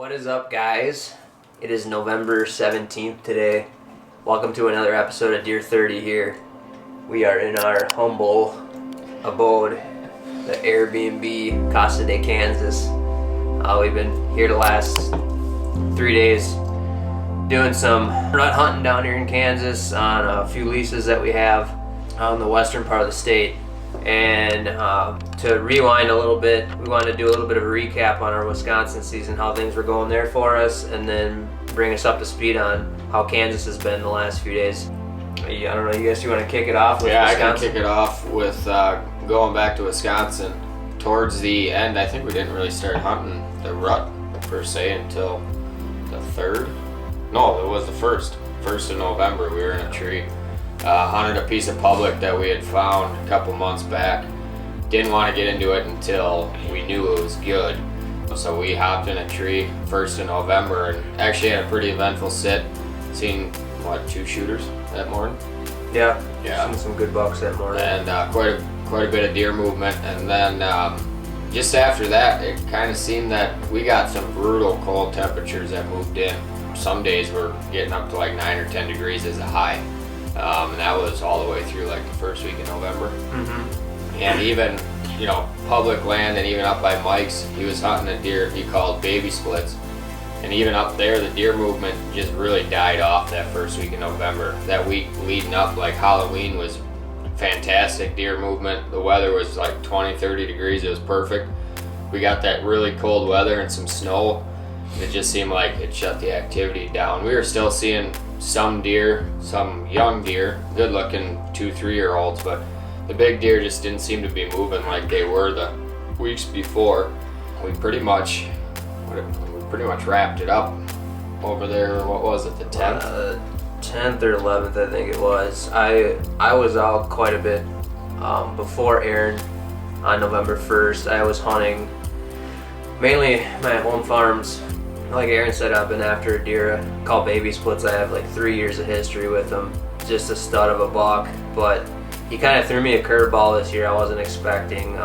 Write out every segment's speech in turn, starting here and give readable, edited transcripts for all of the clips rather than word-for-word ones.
What is up, guys? It is November 17th today. Welcome to another episode of Deer30 here. We are in our humble abode, the Airbnb, Casa de Kansas. We've been here the last 3 days doing some rut hunting down here in Kansas on a few leases that we have on the western part of the state. And to rewind a little bit, we wanted to do a little bit of a recap on our Wisconsin season, how things were going there for us, and then bring us up to speed on how Kansas has been the last few days. I don't know, you guys, you want to kick it off with Wisconsin? I can kick it off with going back to Wisconsin. Towards the end, I think we didn't really start hunting the rut per se until the 3rd. No, it was the 1st. 1st of November, we were in a tree. Hunted a piece of public that we had found a couple months back. Didn't want to get into it until we knew it was good. So we hopped in a tree 1st of November and actually had a pretty eventful sit. Seen, 2 shooters that morning? Yeah. Seen some good bucks that morning. And quite a bit of deer movement. And then just after that, it kind of seemed that we got some brutal cold temperatures that moved in. Some days we're getting up to like 9 or 10 degrees as a high. And that was all the way through like the first week of November. Mm-hmm. And even, public land, and even up by Mike's, he was hunting a deer he called baby splits. And even up there, the deer movement just really died off that first week of November. That week leading up, like Halloween, was fantastic deer movement. The weather was like 20, 30 degrees. It was perfect. We got that really cold weather and some snow. And it just seemed like it shut the activity down. We were still seeing some deer, some young deer, good looking 2-3-year-olds, but the big deer just didn't seem to be moving like they were the weeks before. We pretty much wrapped it up over there. What was it, the 10th? 10th or 11th, I think it was. I was out quite a bit before Aaron on November 1st. I was hunting mainly my home farms. Like Aaron said, I've been after a deer called baby splits. I have like 3 years of history with him. Just a stud of a buck, but he kind of threw me a curveball this year I wasn't expecting.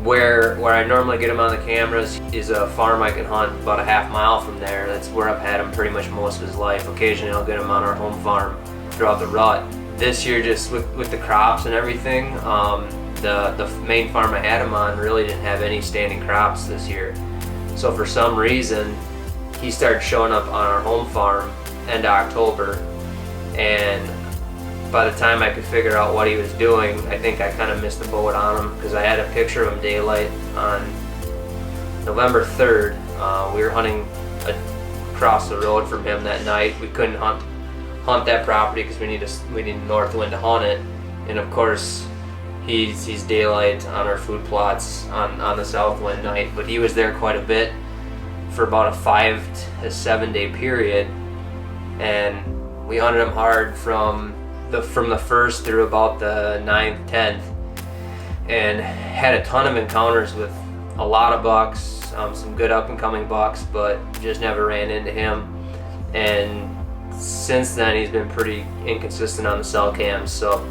Where I normally get him on the cameras is a farm I can hunt about a half mile from there. That's where I've had him pretty much most of his life. Occasionally I'll get him on our home farm throughout the rut. This year, just with the crops and everything, the main farm I had him on really didn't have any standing crops this year. So for some reason, he started showing up on our home farm end of October, and by the time I could figure out what he was doing, I think I kind of missed the boat on him, because I had a picture of him daylight on November 3rd. We were hunting across the road from him that night. We couldn't hunt that property because we need a north wind to hunt it, and of course he's daylight on our food plots on the south wind night, but he was there quite a bit for about a 5 to 7 day period, and we hunted him hard from the 1st through about the 9th, 10th, and had a ton of encounters with a lot of bucks, some good up and coming bucks, but just never ran into him. And since then he's been pretty inconsistent on the cell cams, so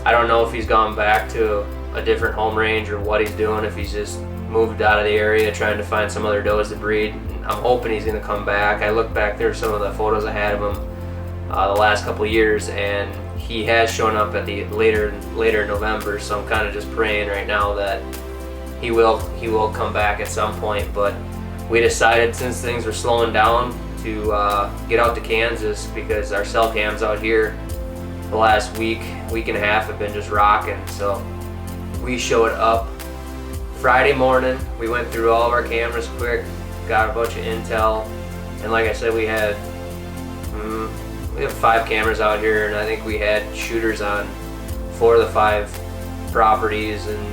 I don't know if he's gone back to a different home range or what he's doing, if he's just moved out of the area trying to find some other does to breed. I'm hoping he's going to come back. I looked back, there some of the photos I had of him the last couple of years, and he has shown up at the later November, so I'm kind of just praying right now that he will come back at some point. But we decided, since things were slowing down, to get out to Kansas, because our cell cams out here the last week and a half have been just rocking. So we showed up Friday morning. We went through all of our cameras quick, got a bunch of intel, and like I said, we have 5 cameras out here, and I think we had shooters on 4 of the 5 properties, and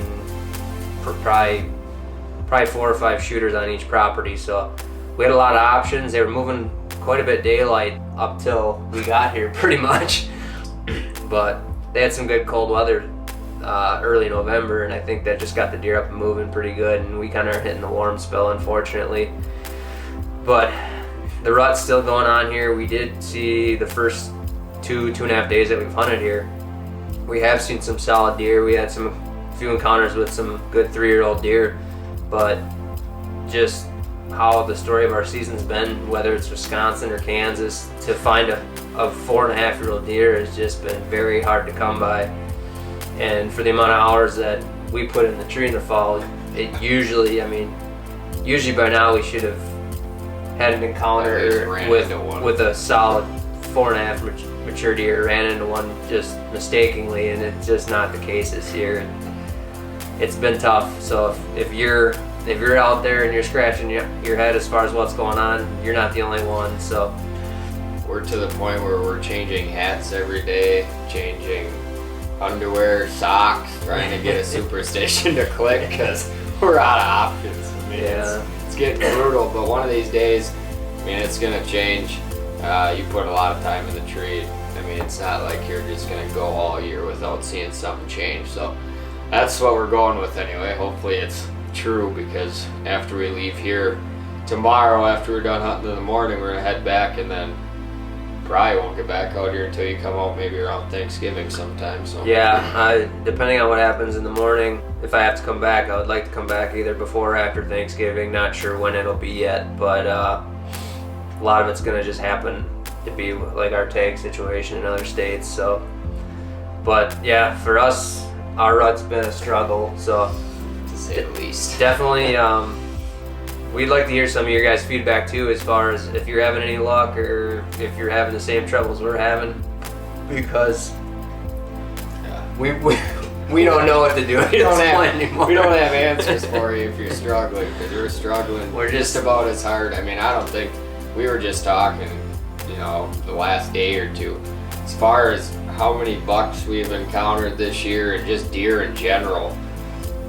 probably 4 or 5 shooters on each property. So we had a lot of options. They were moving quite a bit daylight up till we got here, pretty much. But they had some good cold weather early November, and I think that just got the deer up and moving pretty good, and we kind of are hitting the warm spell, unfortunately. But the rut's still going on here. We did see the first 2.5 days that we've hunted here, we have seen some solid deer. We had few encounters with some good 3-year-old deer, but just how the story of our season's been, whether it's Wisconsin or Kansas, to find a 4.5-year-old deer has just been very hard to come by. And for the amount of hours that we put in the tree in the fall, it usually, usually by now we should have had an encounter with a solid 4.5 mature deer, ran into one just mistakenly, and it's just not the case this year. And it's been tough. So if you're out there and you're scratching your head as far as what's going on, you're not the only one. So we're to the point where we're changing hats every day, changing underwear, socks, trying to get a superstition to click because we're out of options. It's getting brutal, but one of these days, it's gonna change. You put a lot of time in the tree. It's not like you're just gonna go all year without seeing something change. So that's what we're going with anyway. Hopefully it's true, because after we leave here tomorrow, after we're done hunting in the morning, we're gonna head back, and then probably won't get back out here until you come out maybe around Thanksgiving sometime. So yeah, depending on what happens in the morning, if I have to come back, I would like to come back either before or after Thanksgiving. Not sure when it'll be yet, but a lot of it's gonna just happen to be like our tag situation in other states. So, but yeah, for us, our rut's been a struggle, so to say the least. Definitely, we'd like to hear some of your guys' feedback too, as far as if you're having any luck or if you're having the same troubles we're having, because we don't know what to do. We don't have answers for you if you're struggling, because we're struggling. We're just about as hard. I don't think, we were just talking, the last day or two, as far as how many bucks we've encountered this year and just deer in general.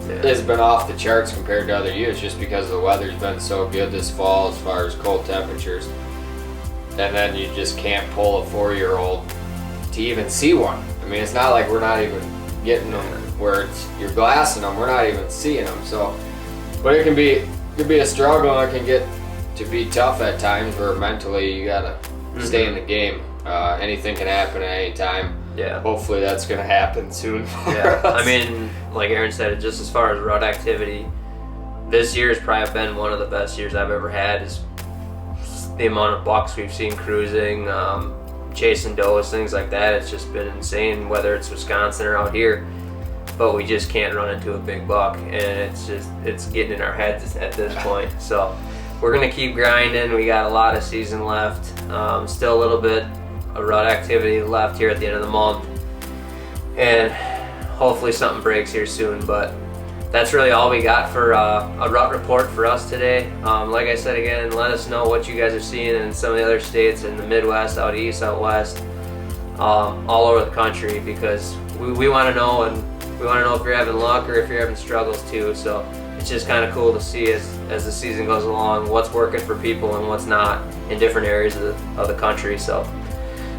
It's been off the charts compared to other years, just because the weather's been so good this fall as far as cold temperatures. And then you just can't pull a 4-year-old to even see one. It's not like we're not even getting them where you're glassing them, we're not even seeing them. So, but it can be a struggle, and it can get to be tough at times where mentally you gotta stay in the game. Anything can happen at any time. Yeah. Hopefully that's gonna happen soon. Yeah. Like Aaron said, just as far as rut activity, this year has probably been one of the best years I've ever had. Is the amount of bucks we've seen cruising, chasing does, things like that. It's just been insane, whether it's Wisconsin or out here. But we just can't run into a big buck, and it's getting in our heads at this point. So we're gonna keep grinding. We got a lot of season left. Still a little bit of rut activity left here at the end of the month, and hopefully something breaks here soon. But that's really all we got for a rut report for us today. Like I said again, let us know what you guys are seeing in some of the other states in the Midwest, out east, out west, all over the country, because we want to know, and we want to know if you're having luck or if you're having struggles too. So it's just kind of cool to see as the season goes along what's working for people and what's not in different areas of the country. So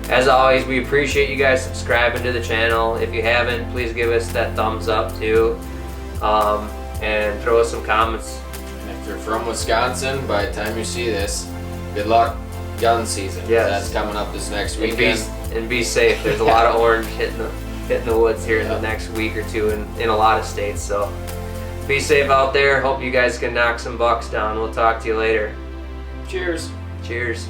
as always, we appreciate you guys subscribing to the channel. If you haven't, please give us that thumbs up too, and throw us some comments. If you're from Wisconsin, by the time you see this, good luck gun season. Yes. That's coming up this next weekend. And be safe. There's a lot of orange hitting the woods here in the next week or two in a lot of states. So be safe out there. Hope you guys can knock some bucks down. We'll talk to you later. Cheers. Cheers.